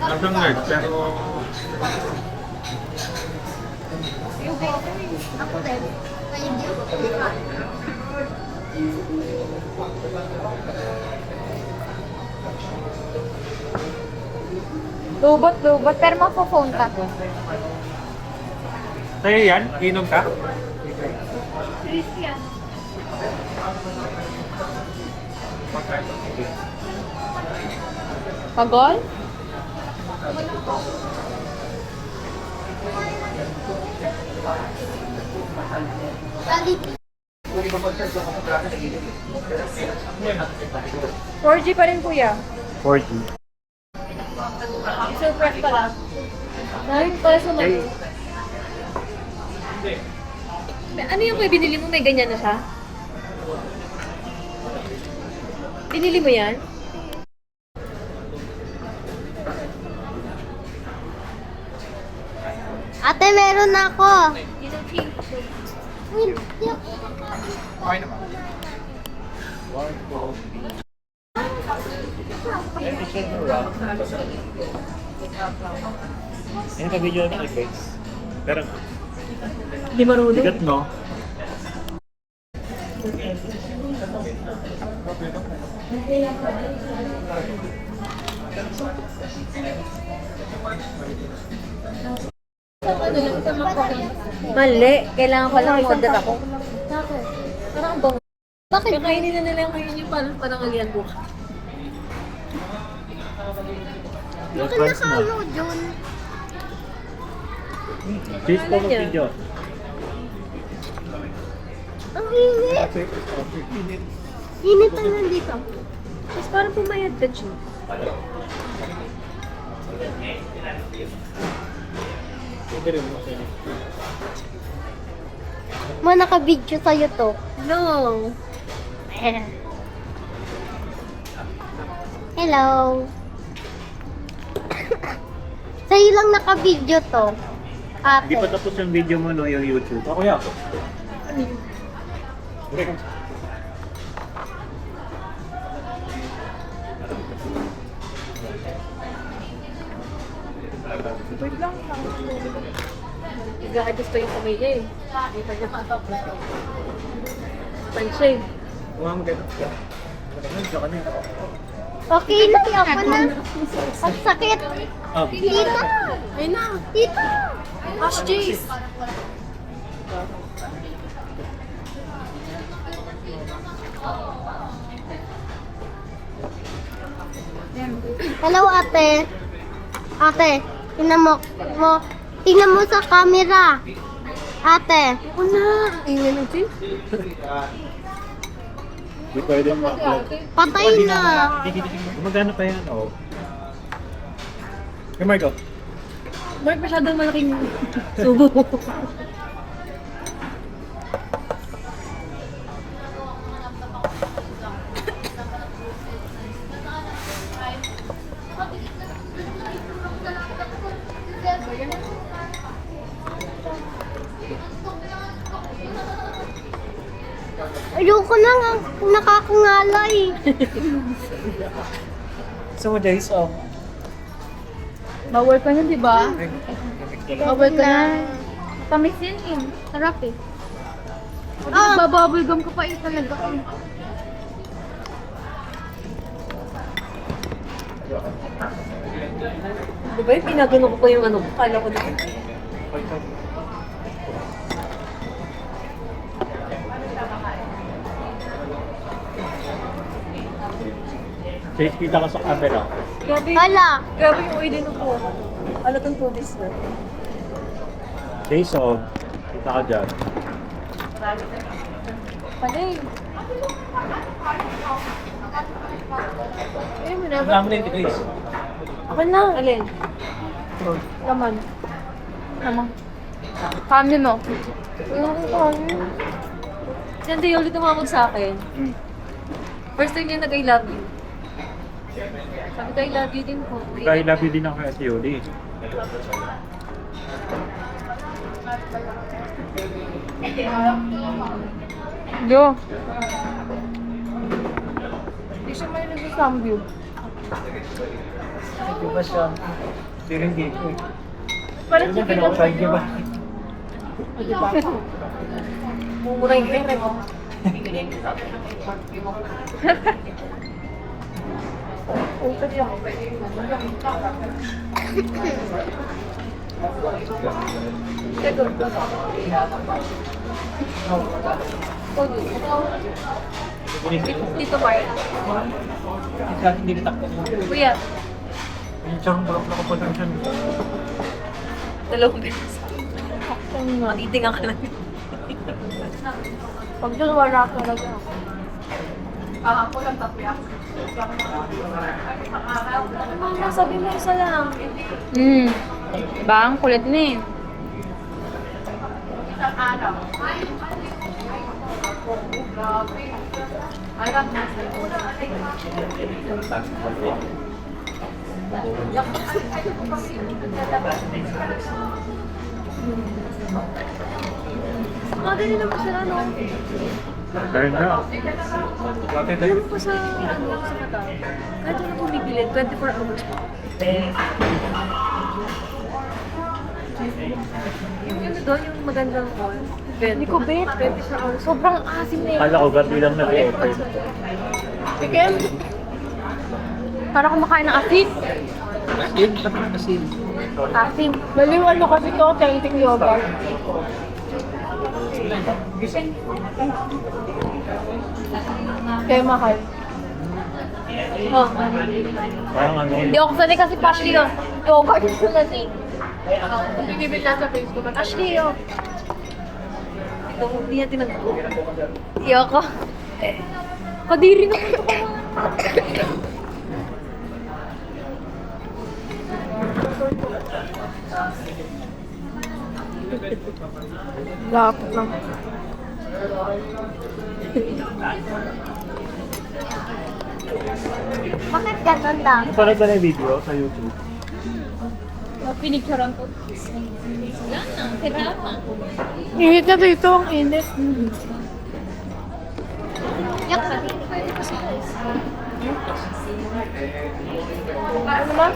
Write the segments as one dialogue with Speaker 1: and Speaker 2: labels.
Speaker 1: Nasa nerd, pero...
Speaker 2: Ako rin. Lubot, pero magpo-phone ka.
Speaker 1: Sa'yo yan? Inom ka?
Speaker 2: Christian. Pagol? Four G pa rin, kuya.
Speaker 1: 40.
Speaker 2: Surprise pala. Dahil pala sa
Speaker 1: Okay.
Speaker 2: Ano yung kuya binili mo? May ganyan na siya? Binili mo yan?
Speaker 3: Ate, meron ako.
Speaker 1: Okay naman. Yan ka video na guys. Pero,
Speaker 2: Hindi marunong.
Speaker 1: bigat no?
Speaker 2: Mali. Kailangan ko lang order ako. Parang ang bang...
Speaker 3: Bakit?
Speaker 2: Kakainin na nila ngayon yung parang alian ko.
Speaker 3: Bakit nakalo, Jun?
Speaker 1: Cheese po
Speaker 2: niya?
Speaker 1: video.
Speaker 3: Ang init. Init na nandito.
Speaker 2: Tapos parang pumayat ka siya.
Speaker 1: Pwede rin mo sa'yo.
Speaker 3: Ma, naka-video sa'yo to.
Speaker 2: No.
Speaker 3: Hello. Sa'yo lang naka-video to.
Speaker 1: Hindi pa
Speaker 3: Ate.
Speaker 1: tapos yung video mo no, yung YouTube. Ako yan.
Speaker 2: Wait lang. Nag-a-adjust pa yung pamilya eh. Hindi pa niya matapos. Pansiya eh.
Speaker 1: Mga maganda. Diyan ka na.
Speaker 3: Okay na, ako na. Ang sakit.
Speaker 1: Ah,
Speaker 3: Dito.
Speaker 2: Ayun na.
Speaker 3: Dito.
Speaker 2: Ash cheese.
Speaker 3: Hello, ate. Ate, tingnan mo sa camera. Ate.
Speaker 2: Ako na. Ingay ng cheese.
Speaker 1: Hindi pwede ma-upload.
Speaker 3: Patay na.
Speaker 1: Magkano pa yan? Oo. Hey, Marco.
Speaker 2: Mark, masyadong malaking subo.
Speaker 3: Ayoko na nga. Nakakangalay.
Speaker 1: So, guys,
Speaker 2: Bawal ka na, di ba? Bawal ka na.
Speaker 3: Tamis yan eh. Sarap eh.
Speaker 2: Nagbabubble gum ka pa eh talaga. Di ba yung pinagano ko pa yung ano ko? Kala ko na.
Speaker 1: Chase, kita ka sa camera.
Speaker 2: Grabe.
Speaker 3: Hala.
Speaker 2: Grabe yung oil din ko. Alatang tubis na.
Speaker 1: Jason, kita ka dyan.
Speaker 2: Panay. Eh,
Speaker 1: Ang
Speaker 2: minabot.
Speaker 1: dami na yung Grace.
Speaker 2: Ako na. Alin? Laman. Laman. Kanin mo. Yung kanin. Yan din yung ulit tumawag sa akin. First time niya nag-I love you. Sabi ko, I love you din po.
Speaker 1: Dahil love you din ako kay Ate Yoli.
Speaker 2: Yo. Hindi siya may nagsasambi.
Speaker 1: Di ba siya? Siringgit ko eh.
Speaker 2: Parang
Speaker 1: Di ba di ba?
Speaker 2: mumura yung pera mo. Dito, Mark.
Speaker 1: Hindi natakot.
Speaker 2: Kuya,
Speaker 1: Yung charong bulak na kapag lang siya.
Speaker 2: dalawang beses. Matitingan ka lang. Pag doon, wala talaga. Ano, sabi mo isa lang.
Speaker 4: Bang, kulit na eh.
Speaker 2: Madali naman sila, no?
Speaker 1: Kaya na. Bakit tayo?
Speaker 2: Ano pa sa, ano lang sa mata? Kahit ano bumibili, 24 hours pa. Yung ano doon, yung magandang mall. Hindi ko bet. 24 hours. Sobrang asim na yun.
Speaker 1: Kala ko gabi lang nag-open.
Speaker 2: Chicken?
Speaker 4: Para kumakain ng asin.
Speaker 1: Yun, sabi na kasi.
Speaker 2: Asim. Baliw ano kasi to, tangting yogurt. Kaya mahal. Oh.
Speaker 1: Parang ano.
Speaker 4: Hindi ako sanay kasi Ashley yun.
Speaker 2: Yogurt ito na si. Bibibili na sa Facebook. Ashley, oh. Ito, hindi niya tinagpo.
Speaker 4: Iyoko. Kadiri na ito ko.
Speaker 2: Lapot lang.
Speaker 3: Bakit ganun lang?
Speaker 1: Parang ba na yung video sa YouTube?
Speaker 4: Pinicturean ko. Wala na. Kaya na.
Speaker 2: Init na dito, ang init.
Speaker 3: Yak,
Speaker 2: Ano ba?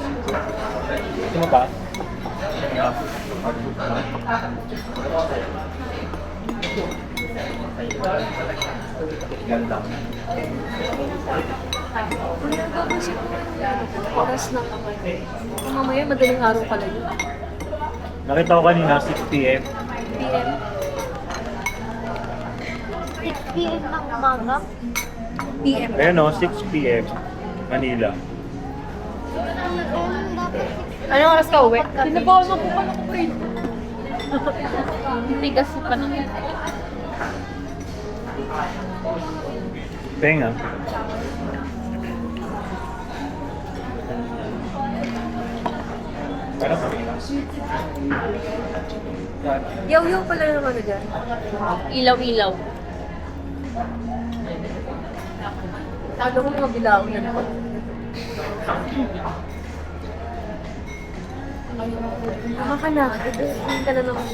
Speaker 1: Ito mo ba? Ganda.
Speaker 2: Oras na naman. Mamaya, madaling araw pala yun.
Speaker 1: Nakita ko kanina 6 PM.
Speaker 2: PM.
Speaker 3: 6 p.m. ng umaga.
Speaker 2: PM.
Speaker 1: Ayun o, 6 PM. Manila.
Speaker 2: Anong oras ka uwi?
Speaker 4: Sinabaw na po pala ko rin. Tigas pa naman.
Speaker 1: Tenga. Parang
Speaker 2: Yaw-yaw pala naman na dyan.
Speaker 4: Ilaw-ilaw.
Speaker 2: Talo ko mga bilao yan. Tama ka na. Hindi ka na naman.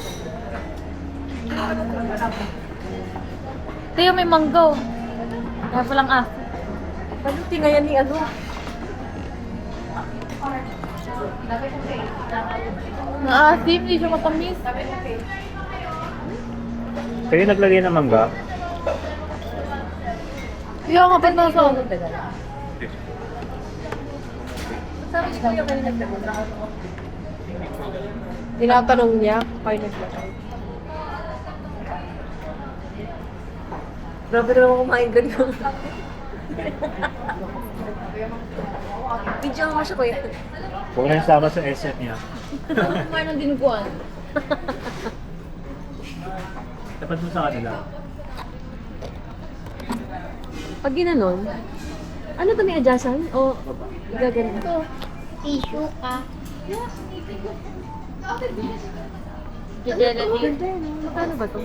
Speaker 4: Tayo may manggaw. Kaya palang asin.
Speaker 2: Paluti ngayon ni ano.
Speaker 4: Maasim, hindi siya matamis.
Speaker 1: kayo naglagay ng mangga?
Speaker 4: Kaya nga ba't nasa ano?
Speaker 2: Sabi ko yung kanina nagtagal. Tinatanong niya, kayo nagtagal. Grabe naman kumain ganyan. Video mo siya, kuya.
Speaker 1: Huwag na yung sama sa asset niya.
Speaker 4: Kumain ng dinuguan.
Speaker 1: Dapat mo sa kanila.
Speaker 2: Pag ginanon, ano ito may adyasan? O gagawin ito?
Speaker 3: Tissue ka.
Speaker 2: Jejela din. Magkano ba to?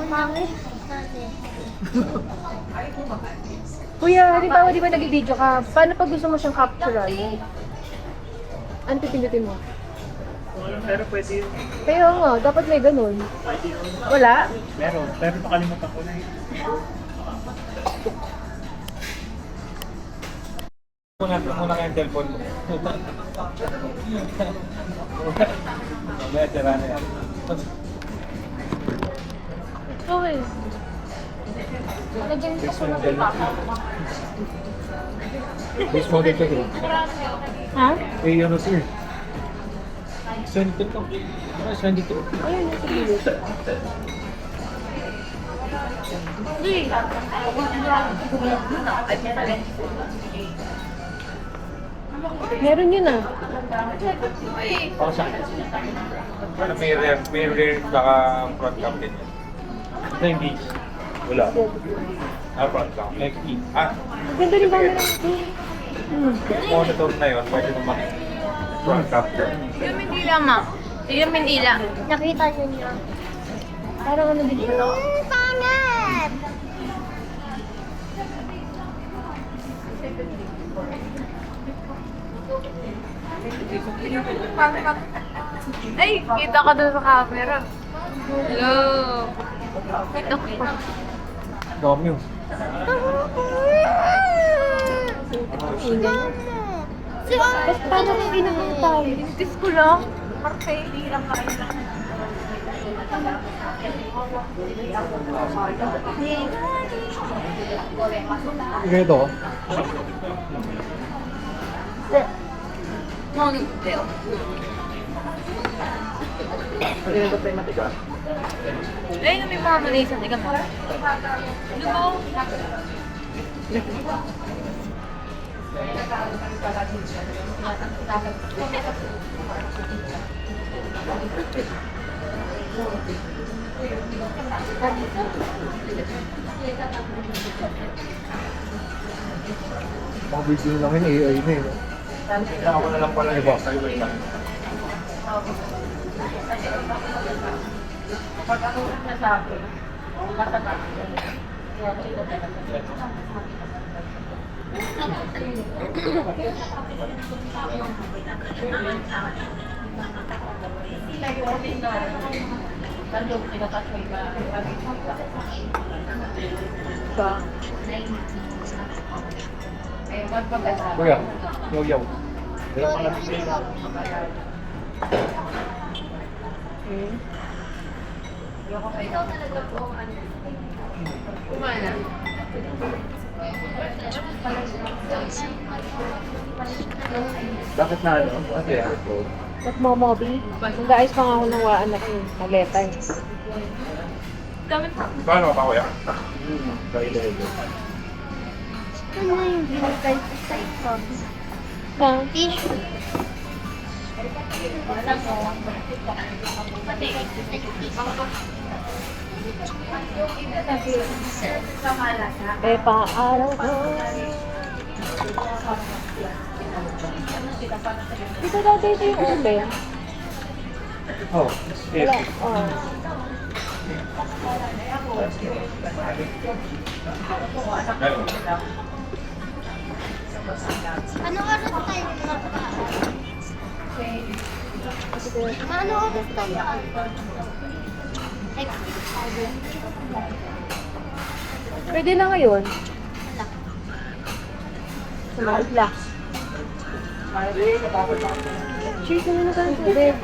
Speaker 3: Mangit.
Speaker 2: Kuya, di ba nag-video ka? Paano pag gusto mo siyang capturean? Ano pipindutin mo?
Speaker 1: Pero pwede yun.
Speaker 2: Kaya nga, dapat may ganun.
Speaker 1: Pwede yun.
Speaker 2: Wala?
Speaker 1: Meron. Pero nakalimutan ko na yun. Muna kayong cellphone mo. Mamaya, tira na yan.
Speaker 2: Okay. Lagyan ko sa mga
Speaker 1: This model ko yun.
Speaker 2: Ha?
Speaker 1: Eh, ano sir? 22 to. Ano, 22?
Speaker 2: Ayun, nasa gilid. Meron yun ah.
Speaker 1: Ako saan?
Speaker 5: May rear saka front cam din yan.
Speaker 1: Ito hindi. Wala.
Speaker 5: Front cam.
Speaker 1: XP.
Speaker 2: Ganda rin camera nito.
Speaker 5: Monitor na yun, pwede naman front cam.
Speaker 4: Yung Mindila, ma. Yung Mindila.
Speaker 3: Nakita niyo niya.
Speaker 2: Parang ano din yun.
Speaker 3: Pangit!
Speaker 4: Ay, kita ka doon sa camera. Hello. Kita ko pa.
Speaker 1: Dami yun.
Speaker 2: Tapos paano kung pinakatay?
Speaker 4: Tintis ko lang. Marte, hirap ka lang.
Speaker 1: Ganito.
Speaker 4: Ngunit, Teo.
Speaker 1: Ganito tayo matigas.
Speaker 4: Ay, may mga malisan. Ika mo. Ano mo?
Speaker 1: Mga video lang yun, AI na yun. Kailangan ko na lang pala iba. Kuya, yaw-yaw. Meron pa lang siya. Bakit na ano? Ano yan?
Speaker 2: At mga mobi. Nag-aayos pa nga ako ng anak ko. Maleta eh.
Speaker 5: Paano pa kuya?
Speaker 1: Kailangan.
Speaker 3: Ano yung binigay ko sa ito? Tissue.
Speaker 2: Eh, pa-araw ko. Dito dati ito yung open.
Speaker 1: Oh,
Speaker 2: Wala. Oh.
Speaker 3: Ano oras tayo naka? Ano oras tayo?
Speaker 2: Pwede na ngayon. Wala. Cheers na tayo sa bed.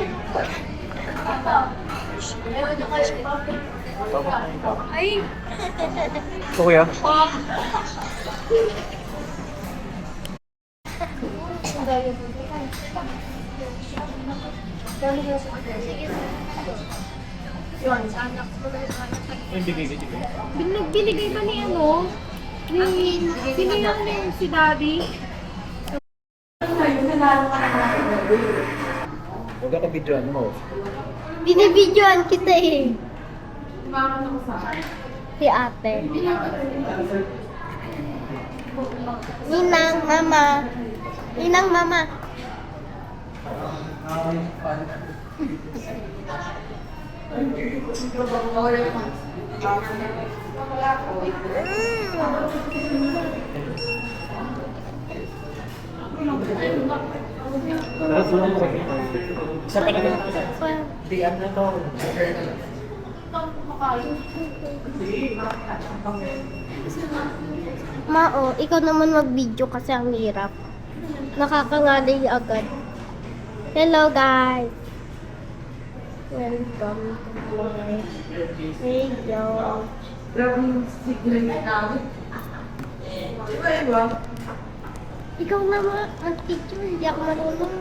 Speaker 4: Ay!
Speaker 1: ito kuya. Yung bigay ko.
Speaker 2: Binigay ba ni ano? Sino yung si Daddy?
Speaker 1: Huwag ka videoan mo.
Speaker 3: Binibidyoan kita eh. Si ate. Ninang, mama. Ninang, mama.
Speaker 1: Isa pa naman. Di ano to.
Speaker 3: Ma, oh, ikaw naman mag-video kasi ang hirap. Nakakangalay agad. Hello, guys. Welcome to my video. Ikaw naman ang teacher, hindi ako marunong.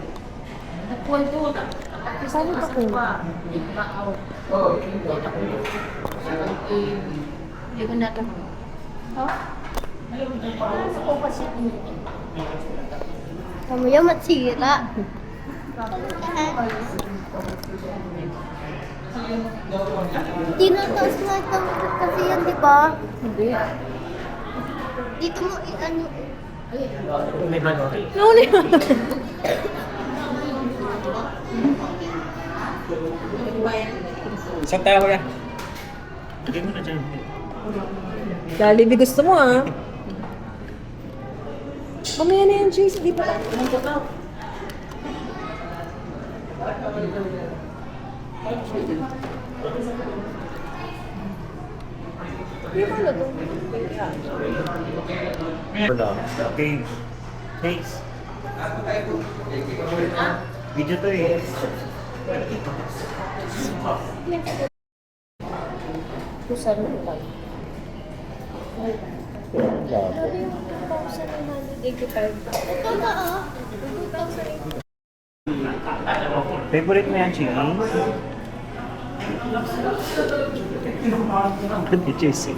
Speaker 3: Saan ka po?
Speaker 2: Hindi ko natin.
Speaker 3: Ako kasi. Mamaya matsira. Tinataas nga ito kasi yan, di ba?
Speaker 2: Hindi.
Speaker 3: Dito mo i-ano.
Speaker 1: May ano?
Speaker 2: Nuli.
Speaker 1: Isang tao yan. Hindi mo na dyan.
Speaker 2: Jollibee gusto mo ah. Mamaya na yan, Jace. Hindi pa lang.
Speaker 1: Wala. Okay. Thanks. Video to eh.
Speaker 2: Pusa rin ito.
Speaker 3: Ito na ah.
Speaker 1: Favorite mo yan, Chiki? Hindi, Chase.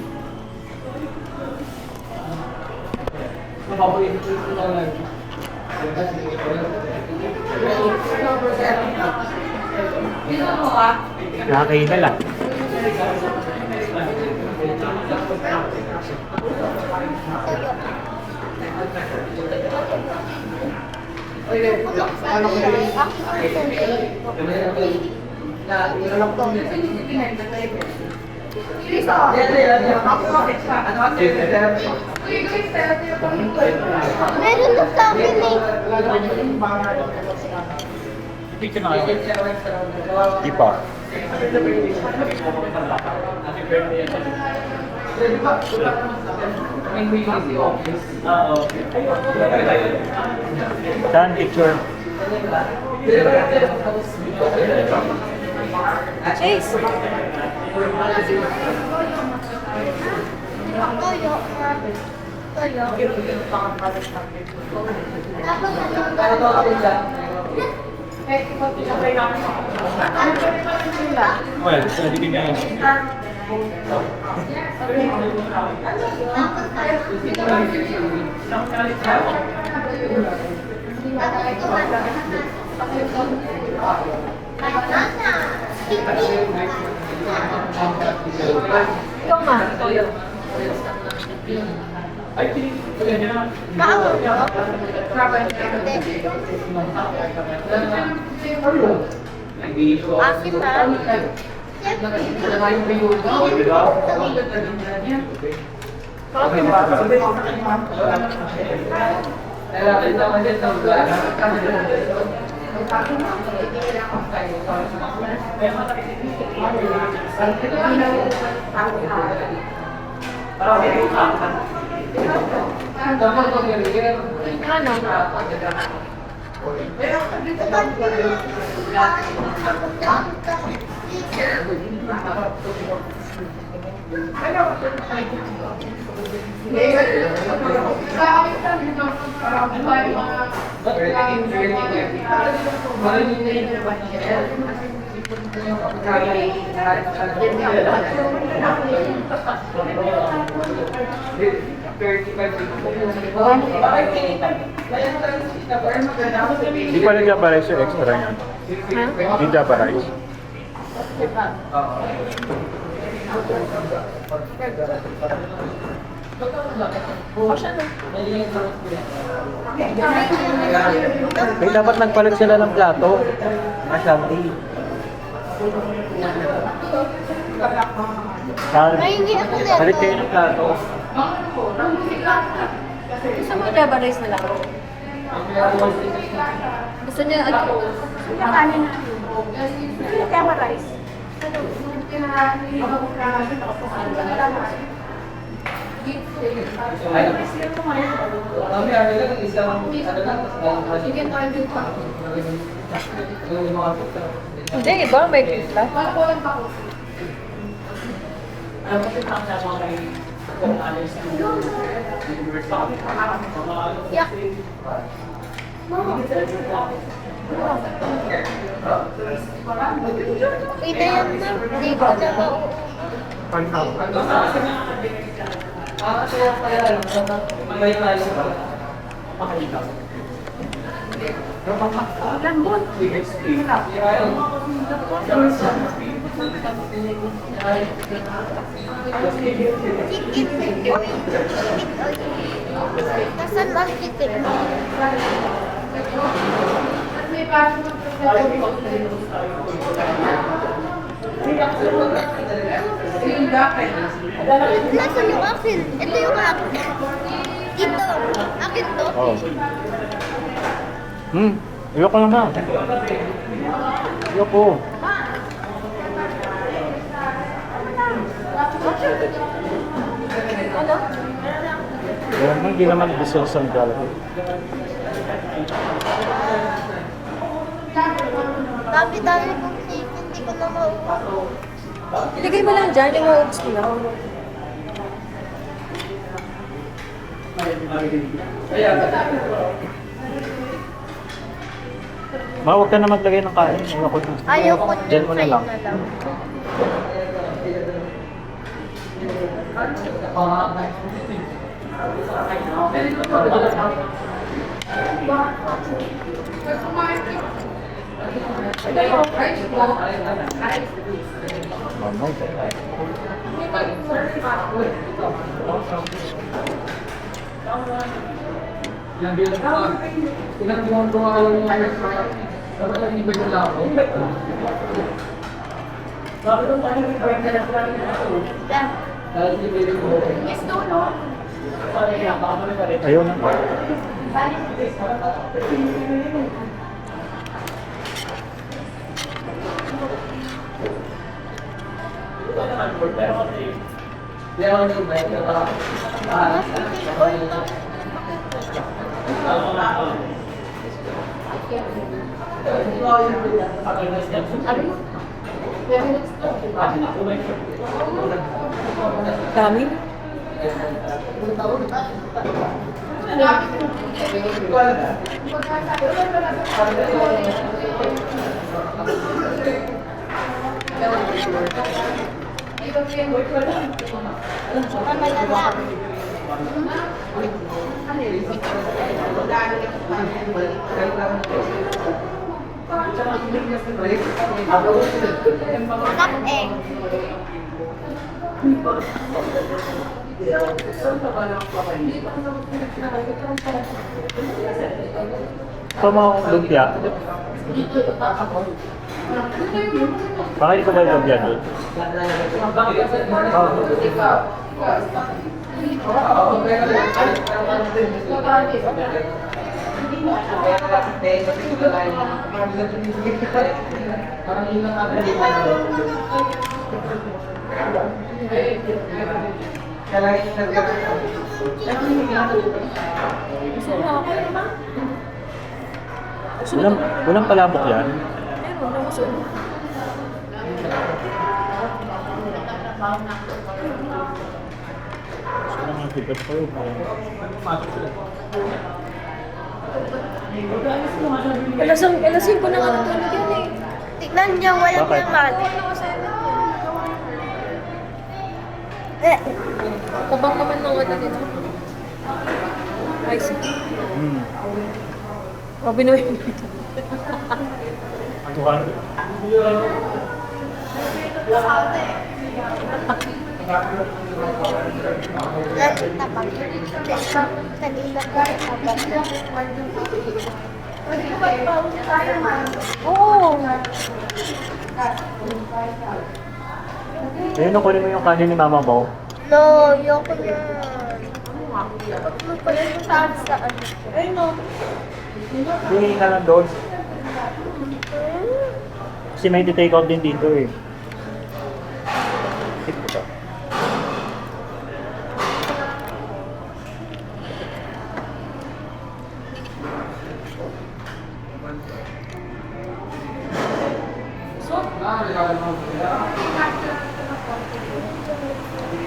Speaker 1: Nakakaina lang.
Speaker 3: Meron na sa akin eh.
Speaker 1: Di pa. Saan picture?
Speaker 2: Jace!
Speaker 3: Toyo. Toyo. Dapat
Speaker 1: Well, pwede din yan.
Speaker 2: Ikaw nga.
Speaker 3: Akin na.
Speaker 5: Di pa nagka-price yung extra niyan. Di nagka-price.
Speaker 1: Eh, dapat nagpalit sila ng plato. Ashanti.
Speaker 3: Mahingi ako nito.
Speaker 1: Palit kayo ng plato.
Speaker 2: Gusto mo java rice na lang? Gusto niya,
Speaker 4: Kakanin na. Java rice.
Speaker 2: hindi, iba, may pizza.
Speaker 3: Yak. Pwede yan na. Hindi ko na mauuwi. Chicken. Oy. Nasaan ang chicken? Nasaan yung akin? Ito yung akin. Ito. Akin to.
Speaker 1: Oo. Ayoko naman. Ayoko.
Speaker 2: Ano?
Speaker 1: Kaya hindi naman gusto sa Jollibee.
Speaker 3: Dami-dami kong chicken. Hindi ko na mauuwi.
Speaker 2: Ilagay mo lang dyan, yung maubos mo lang.
Speaker 1: Ma, huwag ka na maglagay ng kain. Ayoko na.
Speaker 3: Ayaw ko
Speaker 1: Diyan mo na lang.
Speaker 3: na lang.
Speaker 1: Ayaw na.
Speaker 2: Dami.
Speaker 3: Anak eh.
Speaker 1: Ito mga lumpia. Bakit ko ba yung lumpia doon? Walang palabok yan.
Speaker 2: Meron, ang gusto mo.
Speaker 1: Gusto naman higit ko yun.
Speaker 2: Alas 5 na nga natulog yan eh.
Speaker 3: Tignan niyo, walang
Speaker 1: Bakit?
Speaker 3: laman.
Speaker 2: Tabang naman ng ano dito. Ice. Oh, binuwi mo dito.
Speaker 3: Tapag. Kanina ko
Speaker 2: Oo.
Speaker 1: Ayun, kunin mo yung kanin ni mama mo.
Speaker 3: No, yoko na. Dapat mo pala yung sa ano. Ay, no.
Speaker 1: Hindi ka lang doon. Kasi may take out din dito eh. Ito.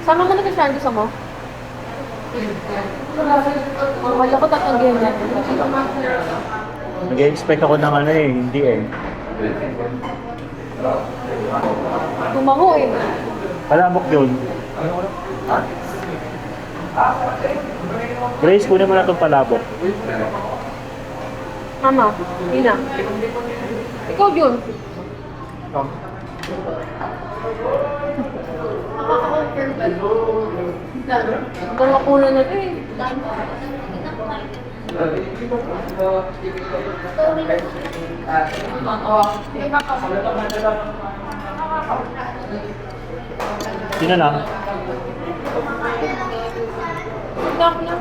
Speaker 2: Sama mo na kasi gusto mo? Wala ko tatanggihan na.
Speaker 1: Nag-expect ako ng ano eh, hindi eh.
Speaker 2: Tumango eh.
Speaker 1: Palabok yun. Grace, kunin mo na itong palabok.
Speaker 2: Mama, Ina. Ikaw yun. Galakunan na ito eh.
Speaker 1: Sino na?
Speaker 2: Dark na.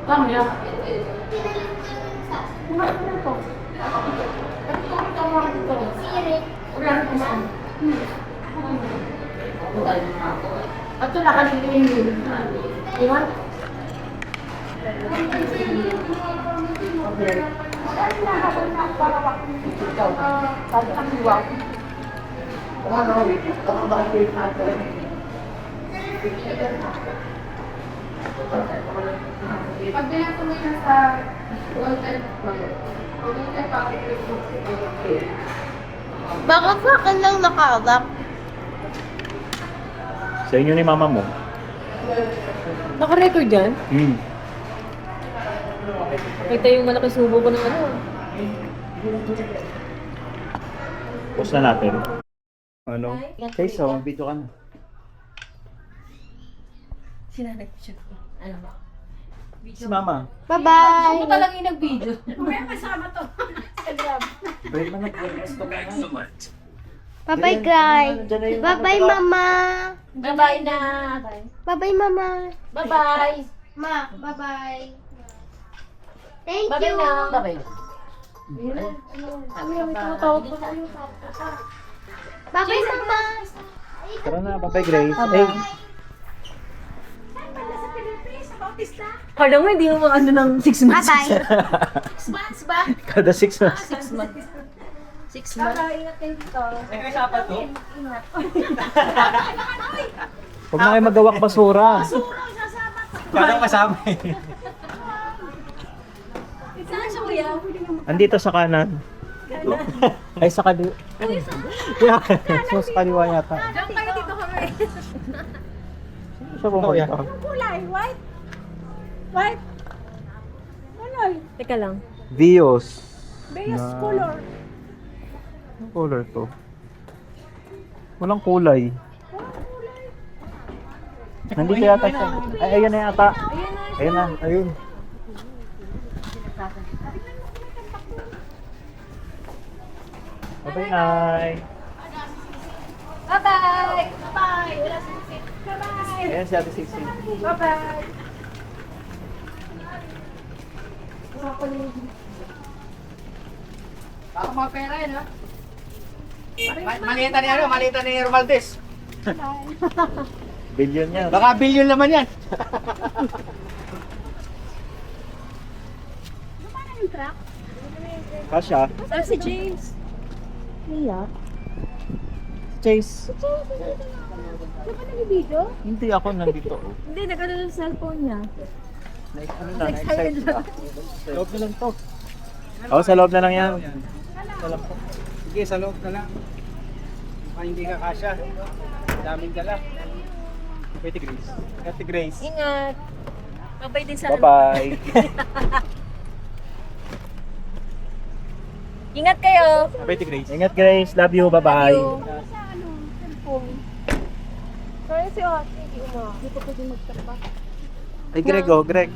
Speaker 2: Tama yan. Ito na kanina yun. Iwan?
Speaker 3: Bakit sa akin lang nakawak?
Speaker 1: Sa inyo ni mama mo.
Speaker 2: Naka-record yan? Kita yung malaki subo ko ng ano.
Speaker 1: Post na natin. Ano? Okay, so, video ka na.
Speaker 2: Sinanay ko siya. Ano ba?
Speaker 1: Si mama.
Speaker 3: Bye-bye!
Speaker 2: Ako talaga yung nag-video.
Speaker 1: Break na nag-gusto ka na.
Speaker 3: Bye-bye, guys! Bye-bye, mama!
Speaker 2: Bye-bye na.
Speaker 3: Bye-bye, mama!
Speaker 2: Bye-bye.
Speaker 3: Ma, bye-bye! Thank
Speaker 2: Bye-bye
Speaker 3: you!
Speaker 2: na. Bye-bye.
Speaker 3: Bye-bye, mama!
Speaker 1: Tara na, bye-bye Grace. Hey,
Speaker 2: Kala mo, hindi mo ano ng 6 months.
Speaker 3: Bye-bye!
Speaker 1: kada 6 months.
Speaker 2: 6 months. 6 months.
Speaker 1: Huwag na kayo magawak basura.
Speaker 5: Parang kasama eh.
Speaker 2: Saan siya kuya?
Speaker 1: Andito sa kanan. Ay, sa kaliwa. So, sa kaliwa yata.
Speaker 4: Diyan kayo dito kami.
Speaker 1: Siya pumunta.
Speaker 4: Kulay, white. White. Kulay.
Speaker 2: Teka lang.
Speaker 1: Vios.
Speaker 4: Base
Speaker 1: Na-
Speaker 4: color.
Speaker 1: Anong color to? Walang kulay. Nandito yata siya. Ay, ayun na yata. Ayun na, ayun. Bye-bye, Nay.
Speaker 4: Bye-bye. Bye-bye. Wala si Sisi. Bye-bye.
Speaker 1: Ayan si Ate Sisi.
Speaker 4: Bye-bye. Baka mga pera yun, ha?
Speaker 5: Malita ni ano, malita ni Romaldes.
Speaker 1: Billion yan.
Speaker 5: Baka billion naman yan.
Speaker 1: Kasha.
Speaker 2: Saan si James? Niya?
Speaker 1: Chase.
Speaker 4: Di ba nag-video?
Speaker 1: Hindi ako nandito.
Speaker 2: Hindi, nag-ano ng cellphone niya.
Speaker 1: Ano na, na-excite na. Sa loob na lang to. Oo, sa loob na lang yan.
Speaker 5: Sige, sa loob na lang. Baka hindi ka kasya. Daming dala.
Speaker 1: Ate Grace. Ate Grace.
Speaker 2: Ingat. Babay din sa
Speaker 1: Bye-bye.
Speaker 2: Ingat kayo.
Speaker 1: Ate Grace. Ingat Grace. Love you. Bye-bye.
Speaker 2: Sorry si Ate. Hindi Hindi ko pwede magtapa.
Speaker 1: Ay, Greg, oh, Greg.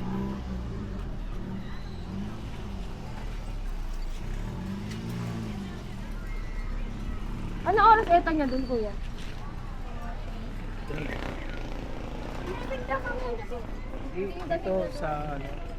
Speaker 2: Ano oras eta niya dun, kuya?
Speaker 1: Dito sa ano,